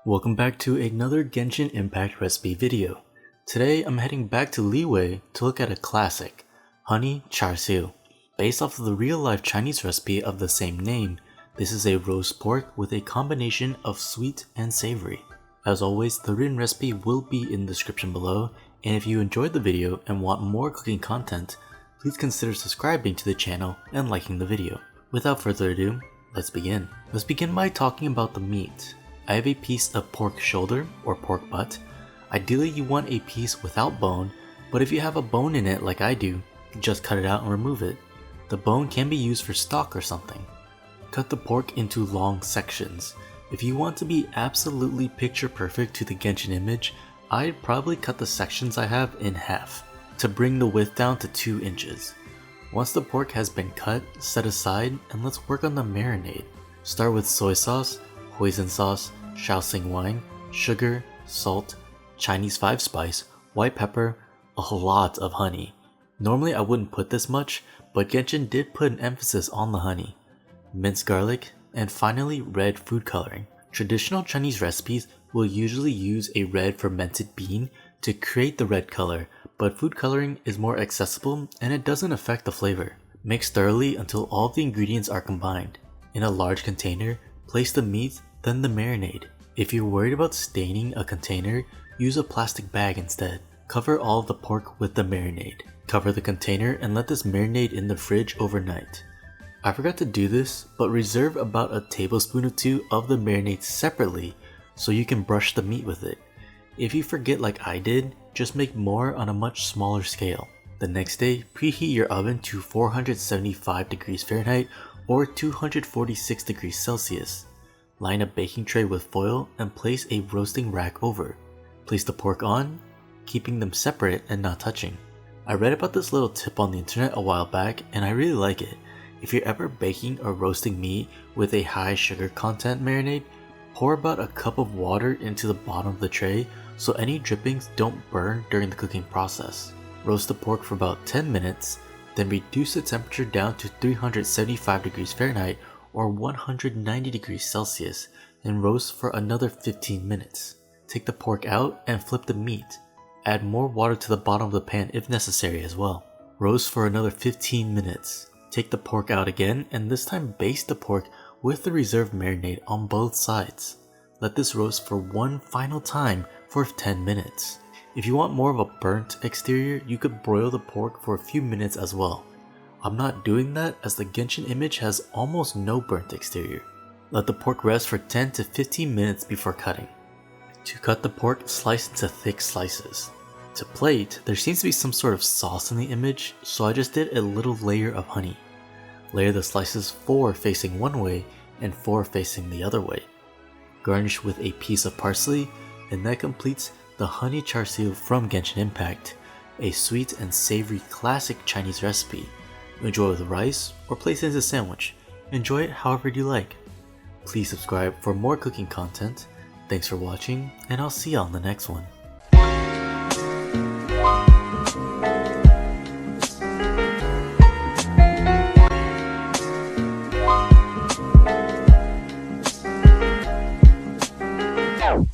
Welcome back to another Genshin Impact recipe video. Today I'm heading back to Liyue to look at a classic, honey char siu. Based off of the real-life Chinese recipe of the same name, this is a roast pork with a combination of sweet and savory. As always, the written recipe will be in the description below, and if you enjoyed the video and want more cooking content, please consider subscribing to the channel and liking the video. Without further ado, let's begin. Let's begin by talking about the meat. I have a piece of pork shoulder or pork butt. Ideally you want a piece without bone, but if you have a bone in it like I do, just cut it out and remove it. The bone can be used for stock or something. Cut the pork into long sections. If you want to be absolutely picture perfect to the Genshin image, I'd probably cut the sections I have in half to bring the width down to 2 inches. Once the pork has been cut, set aside, and let's work on the marinade. Start with soy sauce, hoisin sauce, Shaoxing wine, sugar, salt, Chinese 5-spice, white pepper, a lot of honey. Normally I wouldn't put this much, but Genshin did put an emphasis on the honey. Minced garlic, and finally red food coloring. Traditional Chinese recipes will usually use a red fermented bean to create the red color, but food coloring is more accessible and it doesn't affect the flavor. Mix thoroughly until all the ingredients are combined. In a large container, place the meat, then the marinade. If you're worried about staining a container, use a plastic bag instead. Cover all of the pork with the marinade. Cover the container and let this marinade in the fridge overnight. I forgot to do this, but reserve about a tablespoon or 2 of the marinade separately so you can brush the meat with it. If you forget like I did, just make more on a much smaller scale. The next day, preheat your oven to 475 degrees Fahrenheit or 246 degrees Celsius. Line a baking tray with foil and place a roasting rack over. Place the pork on, keeping them separate and not touching. I read about this little tip on the internet a while back and I really like it. If you're ever baking or roasting meat with a high sugar content marinade, pour about a cup of water into the bottom of the tray so any drippings don't burn during the cooking process. Roast the pork for about 10 minutes, then reduce the temperature down to 375 degrees Fahrenheit or 190 degrees Celsius and roast for another 15 minutes. Take the pork out and flip the meat. Add more water to the bottom of the pan if necessary as well. Roast for another 15 minutes. Take the pork out again and this time baste the pork with the reserved marinade on both sides. Let this roast for one final time for 10 minutes. If you want more of a burnt exterior, you could broil the pork for a few minutes as well. I'm not doing that as the Genshin image has almost no burnt exterior. Let the pork rest for 10 to 15 minutes before cutting. To cut the pork, slice into thick slices. To plate, there seems to be some sort of sauce in the image, so I just did a little layer of honey. Layer the slices 4 facing one way and 4 facing the other way. Garnish with a piece of parsley, and that completes the honey char siu from Genshin Impact, a sweet and savory classic Chinese recipe. Enjoy with rice or place it as a sandwich. Enjoy it however you like. Please subscribe for more cooking content. Thanks for watching, and I'll see you on the next one.